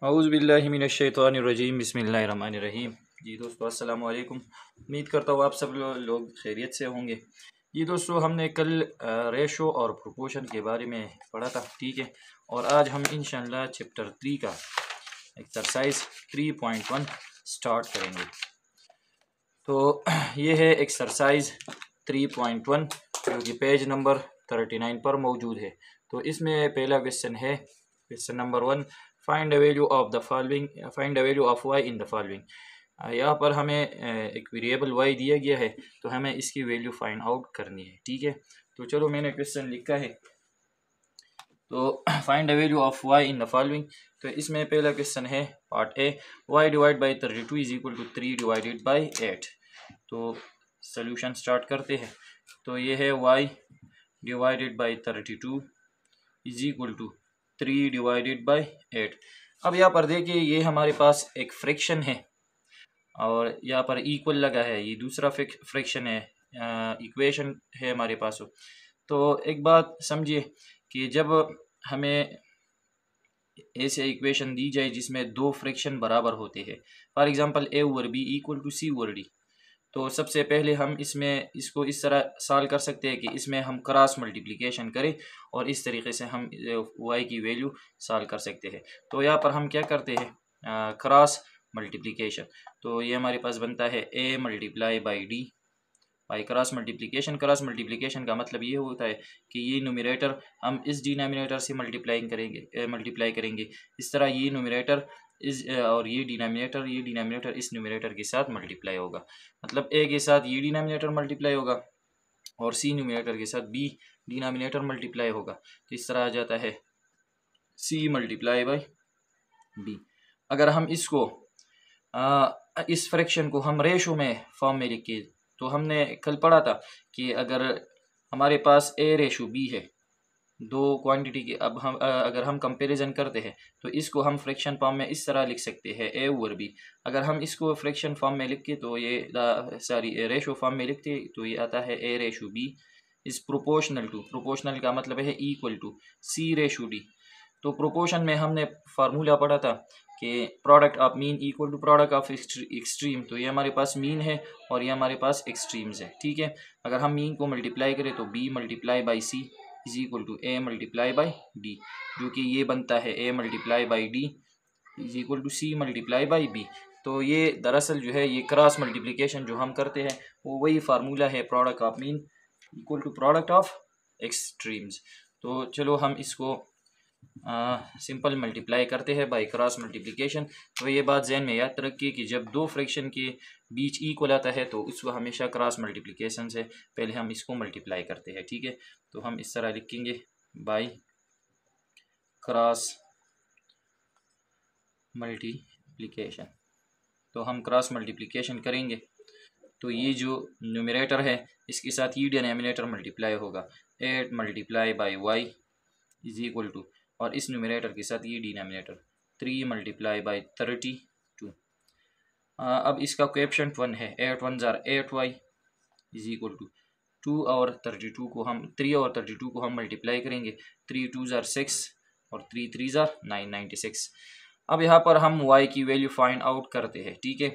औज़ु बिल्लाहि मिनश्शैतानिर्रजीम बिस्मिल्लाहिर्रहमानिर्रहीम। जी दोस्तों अस्सलाम वालेकुम। उम्मीद करता हूँ आप सब लोग खैरियत से होंगे। जी दोस्तों हमने कल रेशो और प्रोपोर्शन के बारे में पढ़ा था, ठीक है। और आज हम इंशाअल्लाह चैप्टर 3 का एक्सरसाइज 3.1 स्टार्ट करेंगे। तो ये है एक्सरसाइज 3.1 जो कि पेज नंबर 39 पर मौजूद है। तो इसमें पहला क्वेश्चन है, question number 1, find the value of the following, find the value of Y in the following. यहाँ पर हमें एक वेरिएबल वाई दिया गया है, तो हमें इसकी वैल्यू फाइंड आउट करनी है, ठीक है। तो चलो मैंने क्वेश्चन लिखा है, तो find the value of Y in the following. तो इसमें पहला क्वेश्चन है part A, Y divide by 32 is equal to 3 divided by 8। तो सोल्यूशन स्टार्ट करते हैं। तो ये है y divided by 32 is equal to 3 divided by 8। अब यहाँ पर देखिए ये हमारे पास एक फ्रैक्शन है और यहाँ पर इक्वल लगा है, ये दूसरा फ्रैक्शन है, इक्वेशन है हमारे पास। तो एक बात समझिए कि जब हमें ऐसे इक्वेशन दी जाए जिसमें दो फ्रैक्शन बराबर होते हैं, for example a over b equal to c over d, तो सबसे पहले हम इसको इस तरह सॉल्व कर सकते हैं कि इसमें हम क्रॉस मल्टीप्लिकेशन करें और इस तरीके से हम y की वैल्यू सॉल्व कर सकते हैं। तो यहाँ पर हम क्या करते हैं, क्रॉस मल्टीप्लिकेशन। तो ये हमारे पास बनता है a multiply by D by cross multiplication. Cross multiplication का मतलब ये होता है कि ये न्यूमरेटर हम इस डिनोमिनेटर से मल्टीप्लाई करेंगे, इस तरह ये न्यूमरेटर और ये डिनोमिनेटर इस न्यूमरेटर के साथ मल्टीप्लाई होगा। मतलब ए के साथ ये डिनोमिनेटर मल्टीप्लाई होगा और सी न्यूमरेटर के साथ बी डिनोमिनेटर मल्टीप्लाई होगा। तो इस तरह आ जाता है सी मल्टीप्लाई बाई बी। अगर हम इसको इस फ्रैक्शन को हम रेशो में फॉर्म में लिखे, तो हमने कल पढ़ा था कि अगर हमारे पास ए रेशो बी है, दो क्वांटिटी की, अब हम अगर हम कंपैरिजन करते हैं तो इसको हम फ्रैक्शन फॉर्म में इस तरह लिख सकते हैं ए ओवर बी। अगर हम इसको फ्रैक्शन फॉर्म में लिख के तो ये रेशो फॉर्म में लिखते तो ये आता है A ratio B is proportional to, proportional का मतलब है equal to C ratio D. तो प्रोपोर्शन में हमने फार्मूला पढ़ा था कि product of mean equal to product of extreme. तो ये हमारे पास मीन है और ये हमारे पास एक्सट्रीम्स है, ठीक है। अगर हम मीन को मल्टीप्लाई करें तो B multiply by C is equal to A multiply by D, जो कि ये बनता है A multiply by D is equal to C multiply by B. तो ये दरअसल जो है ये क्रॉस मल्टीप्लिकेशन जो हम करते हैं वो वही फार्मूला है, product of mean equal to product of extremes. तो चलो हम इसको सिंपल मल्टीप्लाई करते हैं बाय क्रॉस मल्टीप्लिकेशन। तो ये बात जहन में याद रखिए कि जब दो फ्रैक्शन के बीच इक्वल आता है तो उसको हमेशा क्रॉस मल्टीप्लिकेशन से पहले हम इसको मल्टीप्लाई करते हैं, ठीक है। तो हम इस तरह लिखेंगे बाय क्रॉस मल्टीप्लिकेशन। तो हम क्रॉस मल्टीप्लिकेशन करेंगे तो ये जो न्यूमरेटर है इसके साथ ये डिनोमिनेटर मल्टीप्लाई होगा, 8 multiply by Y is equal to, और इस न्यूमरेटर के साथ ये डिनोमिनेटर 3 मल्टीप्लाई बाई 32। अब इसका कोएफिशिएंट 1 है, 8 1 jar 8y is equal to 2 और 32 को हम 3 और 32 को हम मल्टीप्लाई करेंगे, 3 2 जार 6 और 3 3 जार 9 96। अब यहाँ पर हम y की वैल्यू फाइंड आउट करते हैं, ठीक है।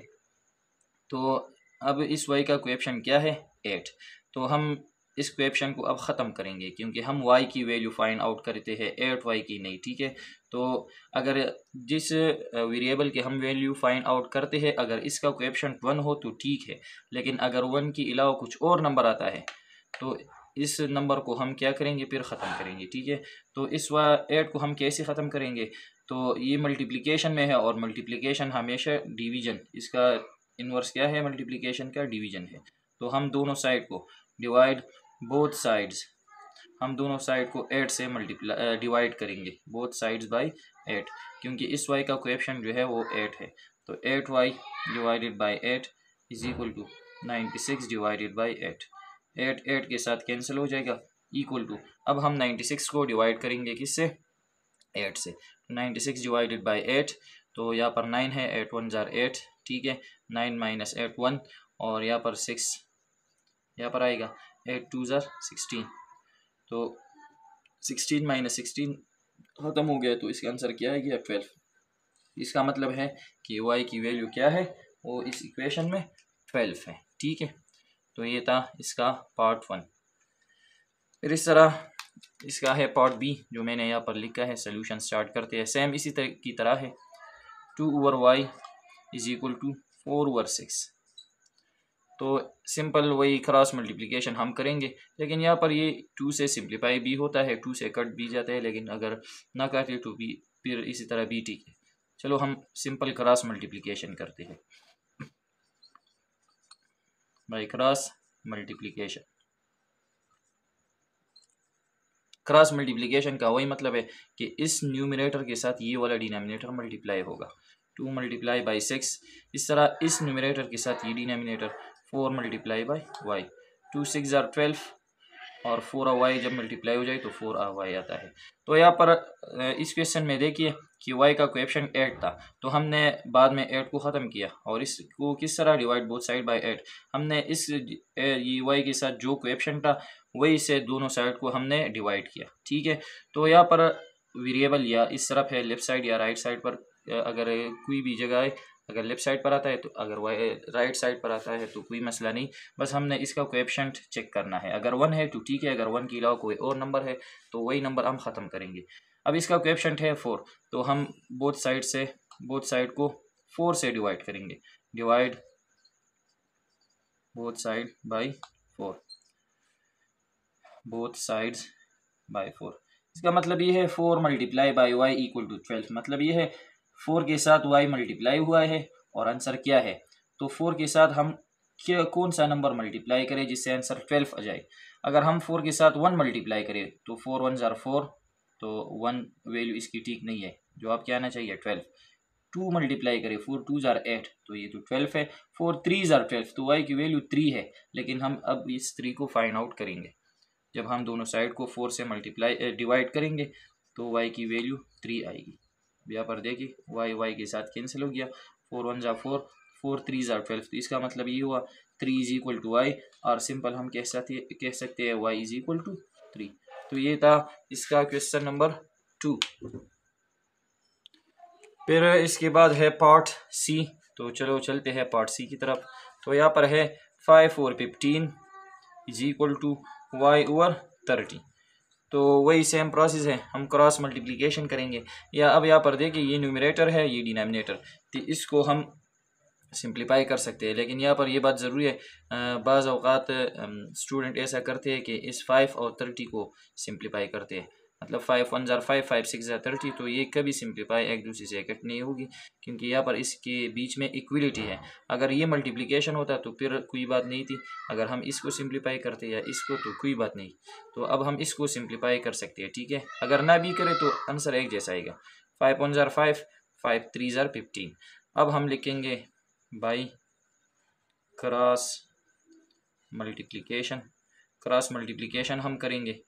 तो अब इस y का कोएफिशिएंट क्या है 8। तो हम इस कोएफिशिएंट को अब ख़त्म करेंगे क्योंकि हम y की वैल्यू फाइंड आउट करते हैं 8y की नहीं, ठीक है। तो अगर जिस वेरिएबल के हम वैल्यू फाइंड आउट करते हैं अगर इसका कोएफिशिएंट 1 हो तो ठीक है, लेकिन अगर 1 के अलावा कुछ और नंबर आता है तो इस नंबर को हम क्या करेंगे, फिर ख़त्म करेंगे, ठीक है। तो इस 8 को हम कैसे ख़त्म करेंगे, तो ये मल्टीप्लिकेशन में है और मल्टीप्लिकेशन हमेशा डिवीजन, इसका इन्वर्स क्या है, मल्टीप्लिकेशन का डिवीजन है। तो हम दोनों साइड को डिवाइड बोथ साइड्स, हम दोनों साइड को 8 से डिवाइड करेंगे, बोथ साइड्स बाय 8, क्योंकि इस y का कोएफिशिएंट जो है वो 8 है। तो 8y divided by 8 is equal to 96 divided by 8, 8 के साथ कैंसिल हो जाएगा, इक्वल टू, अब हम 96 को डिवाइड करेंगे किससे, 8 से। 96 डिवाइडेड बाय 8, तो यहाँ पर 9 है, 8 1 जार 8, ठीक है, 9 माइनस 8 1, और यहाँ पर 6 यहाँ पर आएगा, 8 2 जार 16, तो 16 माइनस 16 ख़त्म हो गया, तो इसका आंसर क्या आ गया 12। इसका मतलब है कि y की वैल्यू क्या है, वो इस इक्वेशन में 12 है। ठीक है, तो ये था इसका पार्ट 1। फिर इस तरह इसका है पार्ट बी, जो मैंने यहाँ पर लिखा है। सोल्यूशन स्टार्ट करते हैं। सेम इसी तरह की तरह है। 2/y is equal to 4/6। तो सिंपल वही क्रॉस मल्टीप्लिकेशन हम करेंगे, लेकिन यहाँ पर ये 2 से सिंप्लीफाई भी होता है, 2 से कट भी जाता है, लेकिन अगर ना काटे तो भी फिर इसी तरह भी ठीक है। चलो हम सिंपल क्रॉस मल्टीप्लिकेशन करते हैं by cross multiplication. Cross multiplication का वही मतलब है कि इस न्यूमरेटर के साथ ये वाला डिनोमिनेटर मल्टीप्लाई होगा। 2 मल्टीप्लाई बाई 6। इस तरह इस न्यूमरेटर के साथ ये denominator 4 multiply by Y. 2 6 are 12 और 4 वाई जब मल्टीप्लाई हो जाए तो 4 वाई आता है। तो यहाँ पर इस क्वेश्चन में देखिए कि वाई का कोएफिशिएंट 8 था, तो हमने बाद में 8 को ख़त्म किया और इसको किस तरह डिवाइड बोथ साइड बाय 8। हमने इस ये वाई के साथ जो कोएफिशिएंट था वही से दोनों साइड को हमने डिवाइड किया। ठीक है, तो यहाँ पर वेरिएबल या इस तरफ है लेफ़्ट साइड या राइट साइड पर, अगर कोई भी जगह है, अगर लेफ़्ट साइड पर आता है तो, अगर वाई राइट साइड पर आता है तो कोई मसला नहीं। बस हमने इसका कोएफिशिएंट चेक करना है। अगर 1 है तो ठीक है, अगर 1 के अलावा कोई और नंबर है तो वही नंबर हम ख़त्म करेंगे। अब इसका कोएफिशिएंट है 4, तो हम बोथ साइड को 4 से डिवाइड करेंगे। Divide both side by 4, both sides by 4। इसका मतलब ये है 4 multiply by Y equal to 12। मतलब ये है 4 के साथ y मल्टीप्लाई हुआ है और आंसर क्या है। तो 4 के साथ हम कौन सा नंबर मल्टीप्लाई करें जिससे आंसर 12 आ जाए। अगर हम 4 के साथ 1 मल्टीप्लाई करें तो 4 1 ज़ार 4, तो 1 वैल्यू इसकी ठीक नहीं है, जो आप क्या आना चाहिए 12। 2 मल्टीप्लाई करें 4 2 ज़ार 8, तो ये तो 12 है। 4 3 ज़ार 12, तो y की वैल्यू 3 है। लेकिन हम अब इस 3 को फाइंड आउट करेंगे। जब हम दोनों साइड को 4 से मल्टीप्लाई डिवाइड करेंगे तो y की वैल्यू 3 आएगी। यहाँ पर देखिए y के साथ कैंसिल हो गया। 4 1 ज़ार 4, 4 3 ज़ार 12, तो इसका मतलब ये हुआ 3 इज इक्वल टू वाई, और सिंपल हम कह सकते हैं y इज इक्वल टू 3। तो ये था इसका क्वेश्चन नंबर 2। फिर इसके बाद है पार्ट सी। तो चलो चलते हैं पार्ट सी की तरफ। तो यहाँ पर है 5 और 15 is equal to Y over 30। तो वही सेम प्रोसेस है, हम क्रॉस मल्टीप्लिकेशन करेंगे। या अब यहाँ पर देखिए ये न्यूमरेटर है, ये डिनोमिनेटर, तो इसको हम सिंप्लीफाई कर सकते हैं। लेकिन यहाँ पर ये बात ज़रूरी है, बाज़ औक़ात स्टूडेंट ऐसा करते हैं कि इस 5 और 30 को सिंप्लीफाई करते हैं। मतलब 5 1 ज़ार 5, 5 6 ज़ार 30, तो ये कभी सिंप्लीफाई एक दूसरे से कट नहीं होगी, क्योंकि यहाँ पर इसके बीच में इक्वलिटी है। अगर ये मल्टीप्लिकेशन होता तो फिर कोई बात नहीं थी, अगर हम इसको सिंप्लीफाई करते या इसको तो कोई बात नहीं। तो अब हम इसको सिंप्लीफाई कर सकते हैं। ठीक है, अगर ना भी करें तो आंसर एक जैसा आएगा। 5 1 ज़ार 5, 5 3 ज़ार 15। अब हम लिखेंगे by cross multiplication. Cross multiplication हम करेंगे,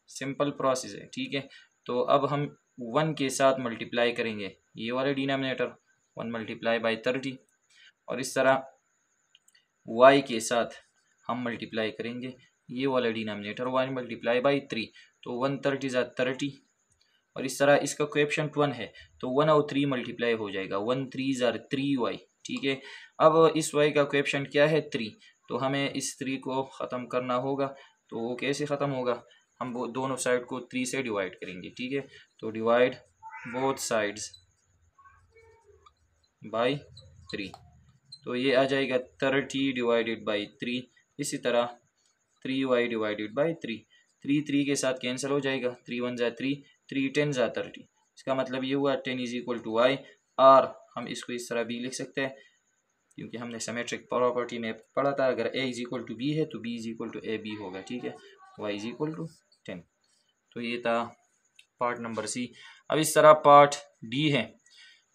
सिंपल प्रोसेस है। ठीक है, तो अब हम 1 के साथ मल्टीप्लाई करेंगे ये वाले डिनोमिनेटर 1 मल्टीप्लाई बाई 30, और इस तरह y के साथ हम मल्टीप्लाई करेंगे ये वाला डिनोमिनेटर 1 मल्टीप्लाई बाई 3, तो 1 30 ज़ार 30, और इस तरह इसका कोएफिशिएंट 1 है तो 1 और 3 मल्टीप्लाई हो जाएगा, 1 3 ज़ार 3y। ठीक है, अब इस y का कोएफिशिएंट क्या है 3, तो हमें इस 3 को ख़त्म करना होगा। तो वो कैसे ख़त्म होगा, हम वो दोनों साइड को 3 से डिवाइड करेंगे। ठीक है, तो डिवाइड बोथ साइड्स बाई 3, तो ये आ जाएगा 30 डिवाइडेड बाई 3। इसी तरह 3y डिवाइडेड बाई 3, 3 3 के साथ कैंसिल हो जाएगा, 3 1 ज़ार 3, 3 10 ज़ार 30। इसका मतलब ये हुआ 10 इज इक्वल टू वाई, और हम इसको इस तरह भी लिख सकते हैं, क्योंकि हमने सिमेट्रिक प्रॉपर्टी में पढ़ा था, अगर a is equal to B है तो b is equal to A B होगा। ठीक है, y इज इक्वल टू 10। तो ये था पार्ट नंबर सी। अब इस तरह पार्ट डी है,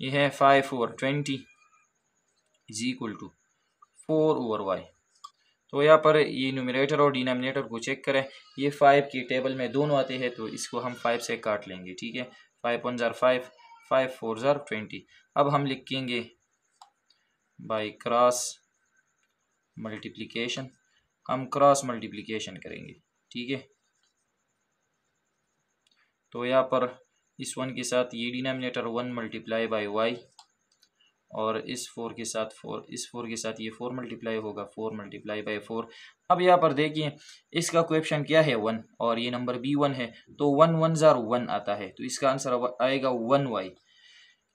ये है 5 ओवर 20 is equal to 4 over Y. तो यहाँ पर ये न्यूमरेटर और डिनोमिनेटर को चेक करें, ये 5 की टेबल में दोनों आते हैं, तो इसको हम 5 से काट लेंगे। ठीक है, 5 1 ज़ार 5, 5 4 ज़ार 20। अब हम लिखेंगे बाय क्रॉस मल्टीप्लिकेशन, हम क्रॉस मल्टीप्लिकेशन करेंगे। ठीक है, तो यहाँ पर इस 1 के साथ ये डिनोमिनेटर 1 मल्टीप्लाई बाई वाई, और इस 4 के साथ 4, इस 4 के साथ ये 4 मल्टीप्लाई होगा, 4 मल्टीप्लाई बाई 4। अब यहाँ पर देखिए इसका कोएफिशिएंट क्या है 1, और ये नंबर भी 1 है, तो 1 1 ज़ार 1 आता है, तो इसका आंसर आएगा 1y,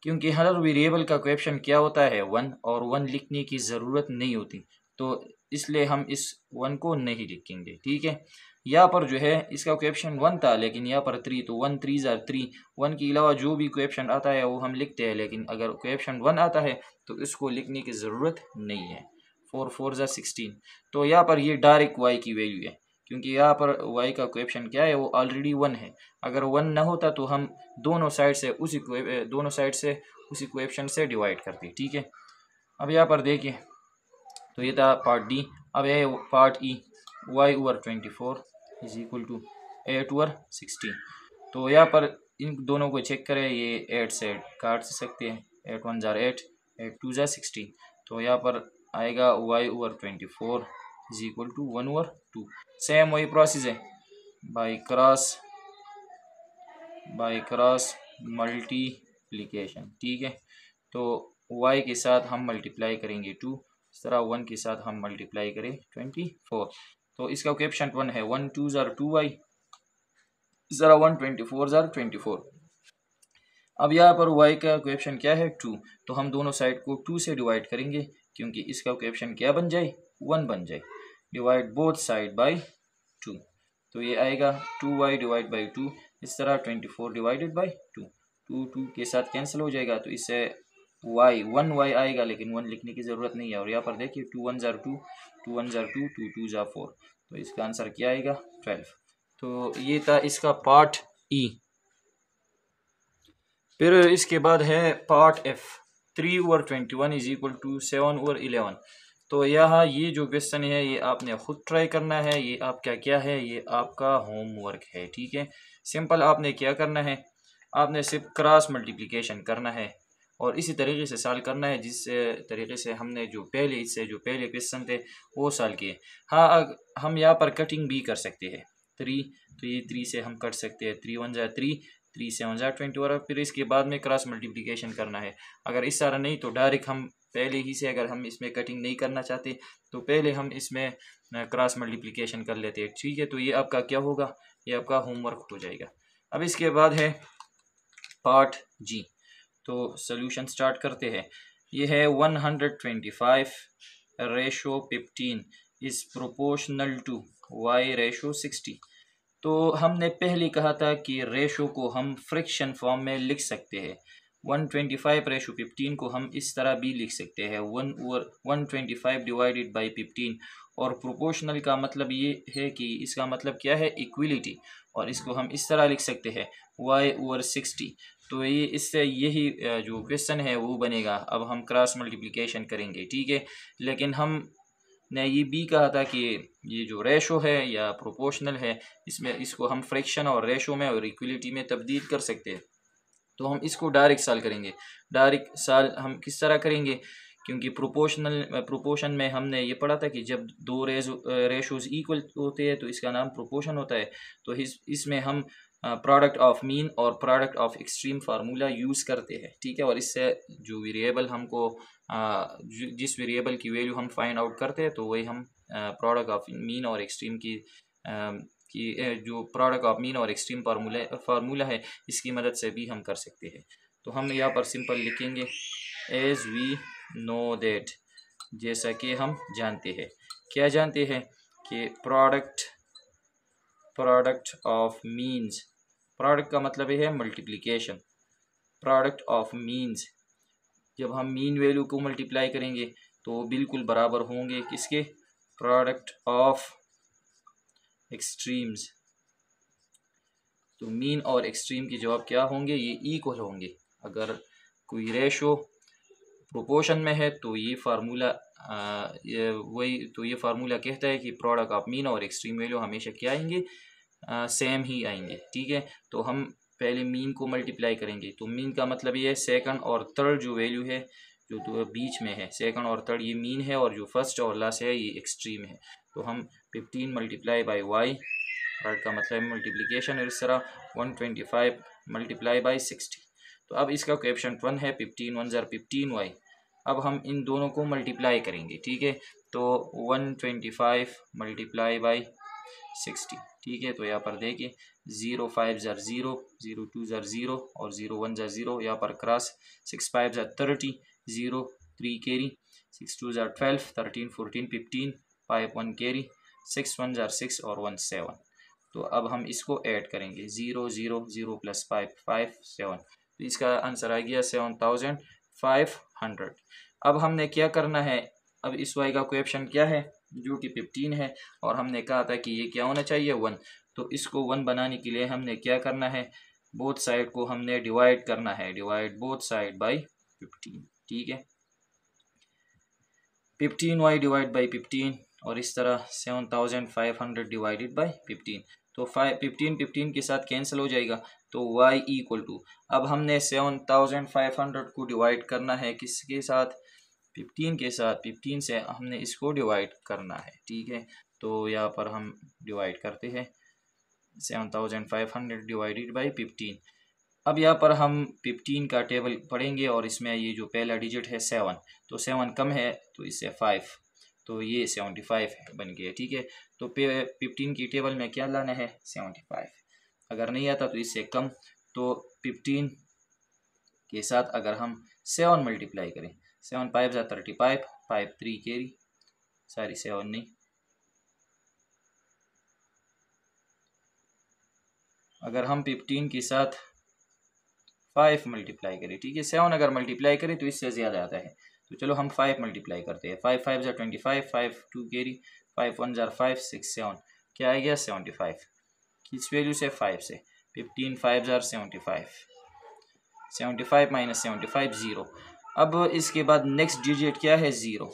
क्योंकि हर वेरिएबल का कोएफिशिएंट क्या होता है 1, और 1 लिखने की ज़रूरत नहीं होती, तो इसलिए हम इस 1 को नहीं लिखेंगे। ठीक है, यहाँ पर जो है इसका कोएफिशिएंट 1 था, लेकिन यहाँ पर 3, तो 1 3 ज़ार 3, 1 के अलावा जो भी कोएफिशिएंट आता है वो हम लिखते हैं, लेकिन अगर कोएफिशिएंट 1 आता है तो इसको लिखने की ज़रूरत नहीं है। 4 4 ज़ार 16, तो यहाँ पर ये डायरेक्ट y की वैल्यू है, क्योंकि यहाँ पर y का कोएफिशिएंट क्या है वो ऑलरेडी 1 है। अगर 1 ना होता तो हम दोनों साइड से उसी कोएफिशिएंट से डिवाइड करते। ठीक है, अब यहाँ पर देखिए, तो ये था पार्ट डी। अब है part E, y over 24 is equal to 8 over 16। तो यहाँ पर इन दोनों को चेक करें, ये 8 से काट सकते हैं, 8 1 ज़ार 8, 8 2 ज़ार 16, तो यहाँ पर आएगा y over 24 is equal to 1 over 2। Same वही प्रोसेस है, बाई क्रॉस मल्टीप्लिकेशन। ठीक है, तो y के साथ हम मल्टीप्लाई करेंगे 2, इस तरह 1 के साथ हम मल्टीप्लाई करें 24, तो इसका कोएफिशिएंट 1 है, 1 2 ज़ार 2y, इस तरह 1 24 ज़ार 24। अब यहाँ पर y का कोएफिशिएंट क्या है 2, तो हम दोनों साइड को 2 से डिवाइड करेंगे, क्योंकि इसका कोएफिशिएंट क्या बन जाए 1 बन जाए। डिवाइड बोथ साइड बाय 2, तो ये आएगा 2y डिवाइड बाई 2, इस तरह 24 डिवाइडेड बाई 2, 2 के साथ कैंसिल हो जाएगा, तो इससे y 1y आएगा, लेकिन 1 लिखने की ज़रूरत नहीं है। और यहाँ पर देखिए 2 1 ज़ार 2, 2 1 ज़ार 2, 2 2 ज़ार 4, तो इसका आंसर क्या आएगा 12। तो ये था इसका पार्ट ई। फिर इसके बाद है part F, 3 over 21 is equal to 7 over 11। तो यहाँ ये जो क्वेश्चन है ये आपने खुद ट्राई करना है, ये आपका क्या है, ये आपका होमवर्क है। ठीक है, सिंपल आपने क्या करना है, आपने सिर्फ क्रॉस मल्टीप्लिकेशन करना है और इसी तरीके से सॉल्व करना है, जिस तरीके से हमने जो पहले क्वेश्चन थे वो सॉल्व किए। हाँ, हम यहाँ पर कटिंग भी कर सकते हैं 3, तो ये 3 से हम कट सकते हैं, 3 1 ज़ार 3, 3 7 ज़ार 20, और फिर इसके बाद में क्रॉस मल्टीप्लिकेशन करना है। अगर इस तरह नहीं तो डायरेक्ट हम पहले ही से, अगर हम इसमें कटिंग नहीं करना चाहते तो पहले हम इसमें क्रॉस मल्टीप्लिकेशन कर लेते हैं। ठीक है, तो ये आपका क्या होगा, ये आपका होमवर्क हो जाएगा। अब इसके बाद है पार्ट जी, तो सॉल्यूशन स्टार्ट करते हैं। ये है 125 ratio 15 is proportional to y ratio 60। तो हमने पहले कहा था कि रेशो को हम फ्रैक्शन फॉर्म में लिख सकते हैं। 125 रेशो 15 को हम इस तरह भी लिख सकते हैं, 1 ओवर 125 डिवाइडेड बाई 15। और प्रोपोर्शनल का मतलब ये है कि इसका मतलब क्या है, इक्वलिटी, और इसको हम इस तरह लिख सकते हैं y ओवर 60। तो ये इससे यही जो क्वेश्चन है वो बनेगा। अब हम क्रॉस मल्टीप्लिकेशन करेंगे। ठीक है, लेकिन हम ने ये भी कहा था कि ये जो रेशो है या प्रोपोर्शनल है, इसमें इसको हम फ्रैक्शन और रेशो में और इक्वलिटी में तब्दील कर सकते हैं। तो हम इसको डायरेक्ट सॉल्व करेंगे। डायरेक्ट सॉल्व हम किस तरह करेंगे, क्योंकि प्रोपोर्शन में हमने ये पढ़ा था कि जब दो रेशोज इक्वल होते हैं तो इसका नाम प्रोपोर्शन होता है। तो इसमें हम प्रोडक्ट ऑफ मीन और product of extreme formula use करते हैं। ठीक है, और इससे जो वेरिएबल हमको जिस वेरिएबल की वैल्यू हम फाइंड आउट करते हैं तो वही हम प्रोडक्ट ऑफ मीन और एक्सट्रीम की जो प्रोडक्ट ऑफ मीन और एक्सट्रीम फार्मूला है इसकी मदद से भी हम कर सकते हैं। तो हम यहाँ पर सिंपल लिखेंगे एज वी नो दैट, जैसा कि हम जानते हैं। क्या जानते हैं कि प्रोडक्ट ऑफ मीन्स, प्रोडक्ट का मतलब है मल्टीप्लिकेशन, प्रोडक्ट ऑफ मीन्स, जब हम मीन वैल्यू को मल्टीप्लाई करेंगे तो बिल्कुल बराबर होंगे किसके, प्रोडक्ट ऑफ एक्सट्रीम्स। तो मीन और एक्सट्रीम के जवाब क्या होंगे, ये इक्वल होंगे। अगर कोई रेशो प्रोपोर्शन में है तो ये फार्मूला ये फार्मूला कहता है कि प्रोडक्ट ऑफ मीन और एक्सट्रीम वैल्यू हमेशा क्या आएंगे, सेम ही आएंगे। ठीक है, तो हम पहले मीन को मल्टीप्लाई करेंगे। तो मीन का मतलब ये है सेकंड और थर्ड जो वैल्यू है जो तो बीच में है, सेकंड और थर्ड ये मीन है, और जो फर्स्ट और लास्ट है ये एक्सट्रीम है। तो हम 15 मल्टीप्लाई बाई वाई, थर्ड का मतलब मल्टीप्लिकेशन, और इस तरह 125 मल्टीप्लाई बाई 60। तो अब इसका कोएफिशिएंट 1 है, 15 1 ज़र 15y। अब हम इन दोनों को मल्टीप्लाई करेंगे, ठीक है। तो 125 मल्टीप्लाई बाई 60, ठीक है। तो यहाँ पर देखिए 0 5 ज़र 0, 0 2 ज़र 0 और 0 1 ज़र 0, यहाँ पर क्रॉस 6 5 ज़र 30, 0 3 कैरी, 6 2 ज़र 12, 13 14 15, 5 1 कैरी, 6 1 ज़र 6 और 1 7। तो अब हम इसको ऐड करेंगे 0 0 0 प्लस 5 5 7। तो इसका आंसर आ गया 7500। अब हमने क्या करना है, अब इस वाई का कोएफिशिएंट क्या है जो कि 15 है, और हमने कहा था कि ये क्या होना चाहिए 1। तो इसको 1 बनाने के लिए हमने क्या करना है, बोथ साइड को हमने डिवाइड करना है, डिवाइड बोथ साइड बाई 15, ठीक है। 15y डिवाइड बाई 15 और इस तरह 7500 डिवाइडेड बाई 15। तो 15 के साथ कैंसिल हो जाएगा, तो y इक्वल टू, अब हमने 7500 को डिवाइड करना है किसके साथ, 15 के साथ। 15 से हमने इसको डिवाइड करना है, ठीक है। तो यहाँ पर हम डिवाइड करते हैं 7500 डिवाइडेड बाई 15। अब यहाँ पर हम 15 का टेबल पढ़ेंगे और इसमें ये जो पहला डिजिट है 7, तो 7 कम है तो इससे 5, तो ये 75 बन गया, ठीक है। तो 15 की टेबल में क्या लाना है 75, अगर नहीं आता तो इससे कम। तो 15 के साथ अगर हम 7 मल्टीप्लाई करें, 7 5 ज़ा 35, 5 3 कैरी, सॉरी 7 नहीं, अगर हम 15 के साथ 5 मल्टीप्लाई करें, ठीक है। 7 अगर मल्टीप्लाई करें तो इससे ज़्यादा आता है, तो चलो हम 5 मल्टीप्लाई करते हैं। 5 5 ज़ा 25, 5 2 कैरी, 5 1 ज़ा 5 6 7, क्या आ गया 75। किस वैल्यू से, 5 से। 15 5 ज़ा 75, 75 माइनस 75 0। अब इसके बाद नेक्स्ट डिजिट क्या है 0,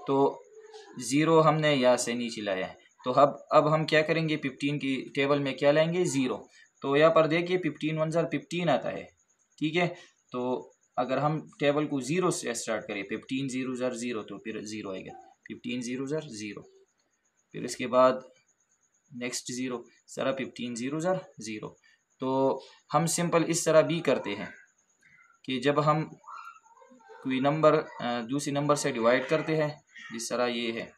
तो 0 हमने यहाँ से नीचे लाया है। तो अब हम क्या करेंगे, 15 की टेबल में क्या लाएंगे 0। तो यहाँ पर देखिए 15 1 ज़र 15 आता है, ठीक है। तो अगर हम टेबल को 0 से स्टार्ट करें, 15 0 ज़र 0, तो फिर 0 आएगा, 15 0 ज़र 0। फिर इसके बाद नेक्स्ट 0, सारा 15 0 ज़र 0। तो हम सिंपल इस तरह भी करते हैं कि जब हम कोई नंबर दूसरी नंबर से डिवाइड करते हैं, जिस तरह ये है,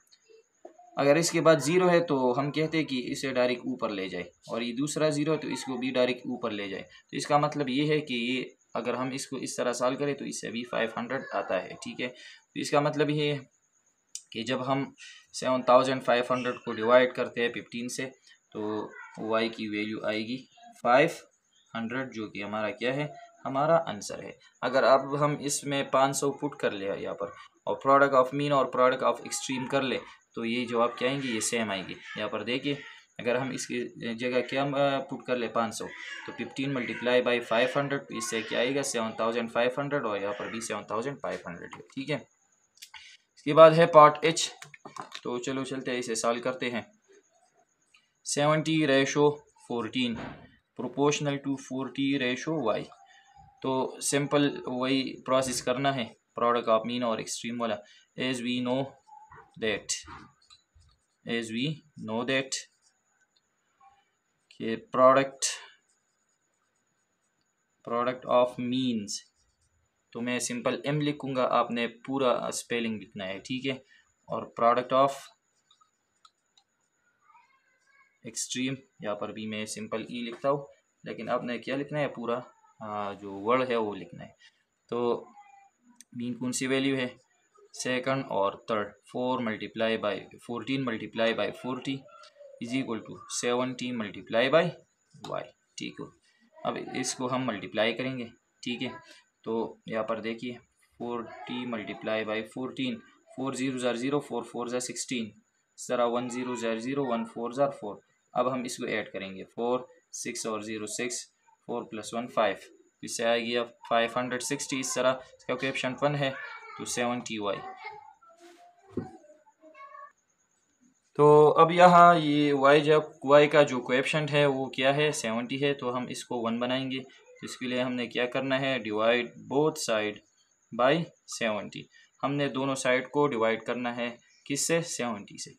अगर इसके बाद 0 है तो हम कहते हैं कि इसे डायरेक्ट ऊपर ले जाए, और ये दूसरा 0 है तो इसको भी डायरेक्ट ऊपर ले जाए। तो इसका मतलब ये है कि ये अगर हम इसको इस तरह सॉल्व करें तो इससे भी 500 आता है, ठीक है। तो इसका मतलब ये है कि जब हम 7500 को डिवाइड करते हैं 15 से, तो y की वैल्यू आएगी 500, जो कि हमारा क्या है, हमारा आंसर है। अगर अब हम इसमें 500 पुट कर ले यहाँ पर, और प्रोडक्ट ऑफ मीन और प्रोडक्ट ऑफ एक्सट्रीम कर ले, तो ये जवाब क्या आएंगे, ये सेम आएंगे। यहाँ पर देखिए अगर हम इसकी जगह क्या पुट कर ले 500, तो 15 मल्टीप्लाई बाई 500, इससे क्या आएगा 7500, और यहाँ पर भी 7500 है, ठीक है। इसके बाद है पार्ट एच, तो चलो चलते हैं इसे सॉल्व करते हैं। 70:14 प्रोपोर्शनल टू 40:y। तो सिंपल वही प्रोसेस करना है, प्रोडक्ट ऑफ मीन और एक्सट्रीम वाला। एज वी नो दैट कि प्रोडक्ट ऑफ मीन्स, तो मैं सिंपल एम लिखूंगा, आपने पूरा स्पेलिंग लिखना है, ठीक है। और प्रोडक्ट ऑफ एक्सट्रीम, यहाँ पर भी मैं सिंपल ई लिखता हूँ, लेकिन आपने क्या लिखना है, पूरा जो वर्ड है वो लिखना है। तो मीन कौन सी वैल्यू है, सेकंड और third. 14 multiply by 40 is equal to 70 multiply by Y, ठीक है। अब इसको हम मल्टीप्लाई करेंगे, ठीक है। तो यहाँ पर देखिए 40 मल्टीप्लाई बाई 14, 4 0 ज़र 0, 4 4 ज़र 16, सरा 1 0 ज़र 0, 1 4 ज़र 4। अब हम इसको ऐड करेंगे, 4 6 और 0 6, 4 + 1 5, इससे आ गया 560। इस तरह इसका कोएफिशिएंट 1 है, तो 70y। तो अब यहाँ ये y का जो कोएफिशिएंट है वो क्या है 70 है, तो हम इसको 1 बनाएंगे। तो इसके लिए हमने क्या करना है, डिवाइड बोथ साइड बाई 70। हमने दोनों साइड को डिवाइड करना है किससे, 70 से,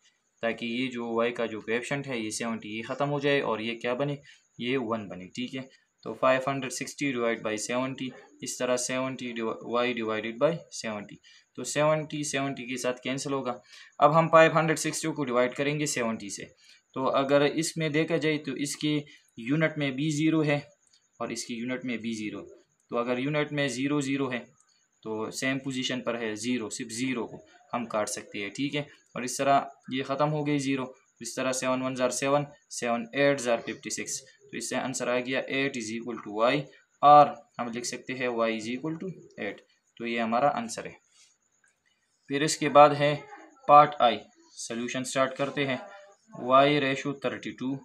ताकि ये जो y का जो कोएफिशिएंट है ये 70 ये ख़त्म हो जाए और ये क्या बने, ये 1 बने, ठीक है। तो 560 डिवाइड बाई 70, इस तरह 70 y डिवाइडेड बाई 70, तो 70 के साथ कैंसिल होगा। अब हम 560 को डिवाइड करेंगे 70 से, तो अगर इसमें देखा जाए तो इसकी यूनिट में भी ज़ीरो है और इसकी यूनिट में भी ज़ीरो, तो अगर यूनिट में ज़ीरो ज़ीरो है तो सेम पोजीशन पर है ज़ीरो, सिर्फ ज़ीरो को हम काट सकते हैं, ठीक है। और इस तरह ये ख़त्म हो गई ज़ीरो, इस तरह 7 1 ज़ार 7, 7 8 ज़ार 56, तो इससे आंसर आ गया 8 इज़ इक्वल टू वाई, और हम लिख सकते हैं y इज़ इक्वल टू 8, तो ये हमारा आंसर है। फिर इसके बाद है पार्ट आई, सोल्यूशन स्टार्ट करते हैं। y ratio 32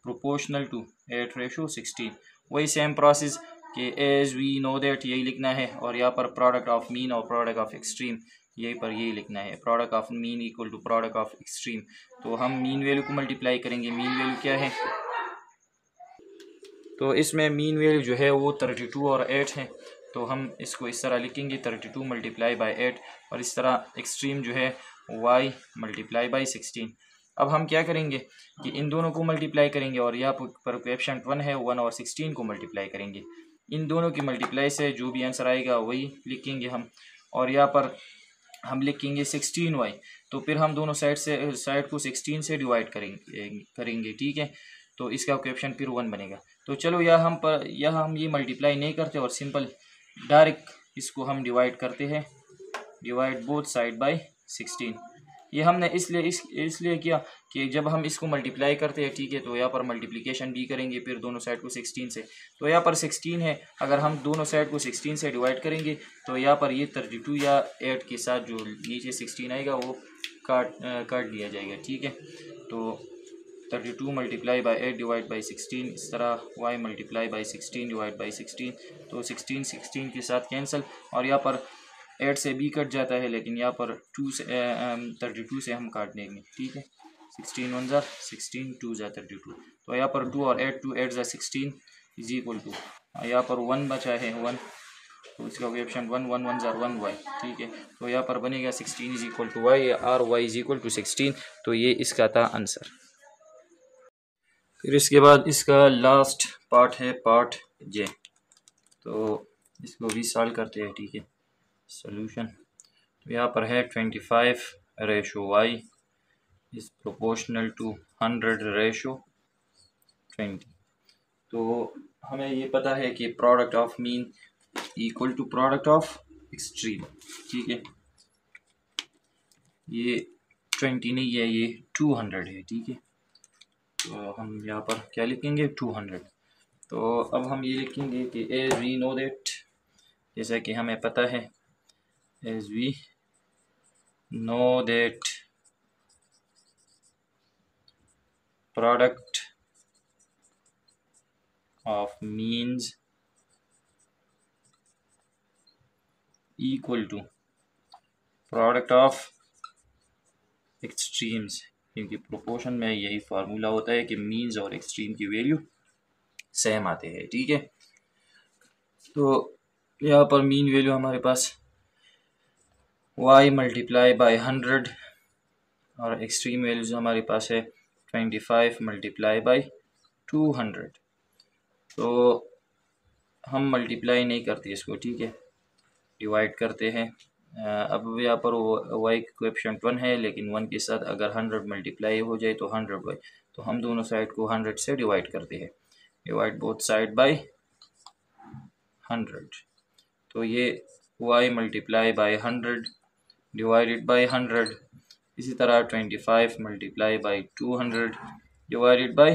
proportional to 8 ratio 16, वही सेम प्रोसेस कि एज वी नो दैट यही लिखना है, और यहाँ पर प्रोडक्ट ऑफ मीन और प्रोडक्ट ऑफ एक्सट्रीम यही पर यही लिखना है, product of mean equal to product of extreme. तो हम मीन वैल्यू को मल्टीप्लाई करेंगे, मीन वैल्यू क्या है, तो इसमें मीन वैल्यू जो है वो 32 और 8 है, तो हम इसको इस तरह लिखेंगे 32 मल्टीप्लाई बाई 8, और इस तरह एक्सट्रीम जो है y मल्टीप्लाई बाई 16। अब हम क्या करेंगे कि इन दोनों को मल्टीप्लाई करेंगे, और यहाँ पर कोएफिशिएंट 1 है, 1 और 16 को मल्टीप्लाई करेंगे। इन दोनों की मल्टीप्लाई से जो भी आंसर आएगा वही लिखेंगे हम, और यहाँ पर हम लिखेंगे 16y, तो फिर हम दोनों साइड को 16 से डिवाइड करेंगे, ठीक है। तो इसका कोएफिशिएंट फिर 1 बनेगा। तो चलो यहाँ हम ये मल्टीप्लाई नहीं करते और सिंपल डायरेक्ट इसको हम डिवाइड करते हैं, डिवाइड बोथ साइड बाय 16। ये हमने इसलिए किया कि जब हम इसको मल्टीप्लाई करते हैं, ठीक है, तो यहाँ पर मल्टीप्लिकेशन भी करेंगे फिर दोनों साइड को 16 से, तो यहाँ पर 16 है, अगर हम दोनों साइड को 16 से डिवाइड करेंगे तो यहाँ पर ये 32 या 8 के साथ जो नीचे 16 आएगा वो काट दिया जाएगा, ठीक है। तो 32 मल्टीप्लाई बाई 8 डिवाइड बाई 16, इस तरह y multiply by 16 divide by 16, तो 16 के साथ कैंसिल, और यहाँ पर 8 से b कट जाता है, लेकिन यहाँ पर 32 से हम काट देंगे, ठीक है। 16 1 ज़ार 16, 2 ज़ार 32, तो यहाँ पर 2 और 8 2 8 ज़ार 16 इज इक्वल टू, यहाँ पर 1 बचा है 1, तो इसका कोएफिशिएंट 1 1 1 ज़ार 1 y, ठीक है। तो यहाँ पर बनेगा 16 इज इक्वल टू y, और y इज इक्वल टू 16, तो ये इसका था आंसर। फिर इसके बाद इसका लास्ट पार्ट है पार्ट जे, तो इसको भी सॉल्व करते हैं, ठीक है। सोल्यूशन, तो यहाँ पर है 25 ratio y is proportional to 100 ratio 20, तो हमें ये पता है कि product of mean equal to product of extreme, ठीक है। ये 20 नहीं है, ये 200 है, ठीक है। तो हम यहाँ पर क्या लिखेंगे 200, तो अब हम ये लिखेंगे कि एज वी नो दैट, जैसा कि हमें पता है, as we know that product of means equal to product of extremes, क्योंकि प्रोपोर्शन में यही फार्मूला होता है कि मीन्स और एक्सट्रीम की वैल्यू सेम आते हैं, ठीक है। तो यहाँ पर मीन वैल्यू हमारे पास y मल्टीप्लाई बाई 100, और एक्सट्रीम वैल्यूज हमारे पास है 25 मल्टीप्लाई बाई 200, तो हम मल्टीप्लाई नहीं करते इसको, ठीक है, डिवाइड करते हैं। अब यहाँ पर y कोएफिशिएंट 1 है, लेकिन 1 के साथ अगर 100 मल्टीप्लाई हो जाए तो 100y, तो हम दोनों साइड को 100 से डिवाइड करते हैं, डिवाइड बोथ साइड बाय 100, तो ये y multiply by 100 divided by 100, इसी तरह 25 मल्टीप्लाई बाय 200 डिवाइडेड बाय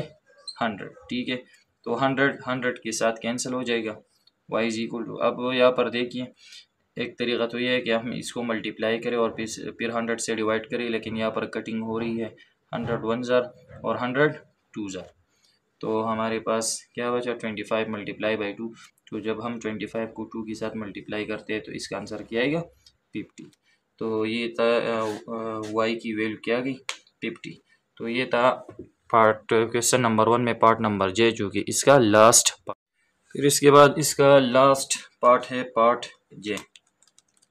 100, ठीक है। तो 100 के साथ कैंसिल हो जाएगा, y इज इक्वल टू, अब यहाँ पर देखिए एक तरीका तो ये है कि हम इसको मल्टीप्लाई करें और फिर 100 से डिवाइड करें, लेकिन यहाँ पर कटिंग हो रही है, 100 1 ज़ार और 100 2 ज़ार, तो हमारे पास क्या बचा 25 मल्टीप्लाई बाई 2, तो जब हम 25 को 2 के साथ मल्टीप्लाई करते हैं तो इसका आंसर क्या आएगा 50, तो ये था y की वैल्यू क्या आ गई 50। तो ये था पार्ट क्वेश्चन नंबर 1 में पार्ट नंबर जे, जो कि इसका लास्ट पार्ट। फिर इसके बाद इसका लास्ट पार्ट है पार्ट जे,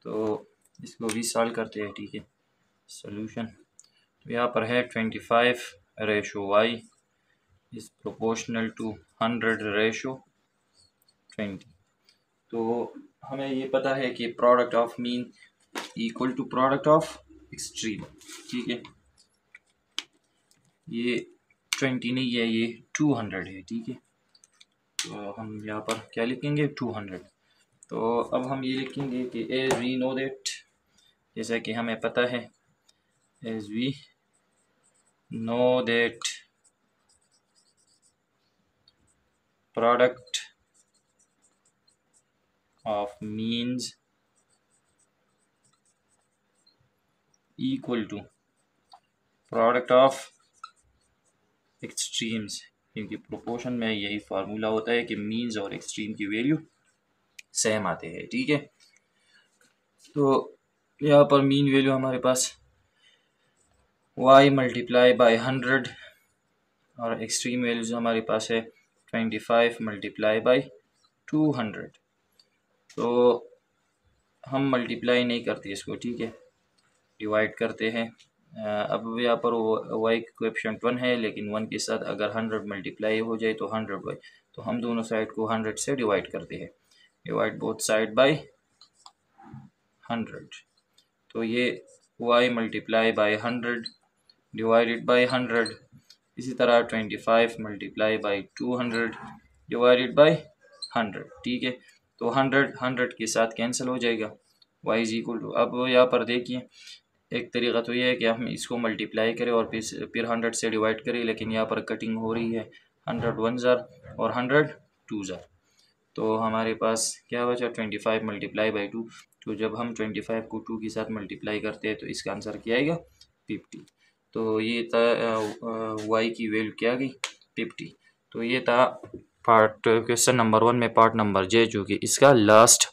तो इसको भी सॉल्व करते हैं, ठीक है। सोल्यूशन, तो यहाँ पर है 25 ratio y is proportional to 100:20। तो हमें ये पता है कि product of mean equal to product of extreme. ठीक है, ये 20 नहीं है, ये 200 है। ठीक है, तो हम यहाँ पर क्या लिखेंगे, 200। तो अब हम ये लिखेंगे कि एज वी नो दैट, जैसा कि हमें पता है, as we know that product of means equal to product of extremes, क्योंकि प्रोपोर्शन में यही फार्मूला होता है कि मीन्स और एक्सट्रीम की वैल्यू सेम आते हैं। ठीक है, तो यहाँ पर मीन वैल्यू हमारे पास y मल्टीप्लाई बाई 100 और एक्सट्रीम वैल्यूज हमारे पास है 25 मल्टीप्लाई बाई 200। तो हम मल्टीप्लाई नहीं करते इसको, ठीक है, डिवाइड करते हैं। अब यहाँ पर y कोएफिशिएंट 1 है, लेकिन 1 के साथ अगर 100 मल्टीप्लाई हो जाए तो 100y, तो हम दोनों साइड को 100 से डिवाइड करते हैं। डिवाइड बोथ साइड बाई 100, तो ये y multiply by 100 divided by 100। इसी तरह 25 मल्टीप्लाई बाई 200 डिवाइडेड बाई 100। ठीक है, तो 100 के साथ कैंसिल हो जाएगा, y इज इक्वल टू, अब यहाँ पर देखिए एक तरीका तो ये है कि हम इसको मल्टीप्लाई करें और फिर 100 से डिवाइड करें, लेकिन यहाँ पर कटिंग हो रही है, 100 1 ज़ार और 100 2 ज़ार। तो हमारे पास क्या बचा, 25 मल्टीप्लाई बाई 2। तो जब हम 25 को 2 के साथ मल्टीप्लाई करते हैं तो इसका आंसर क्या आएगा, 50। तो ये था y की वैल्यू क्या गई, 50। तो ये था पार्ट क्वेश्चन नंबर 1 में पार्ट नंबर जे, जो कि इसका लास्ट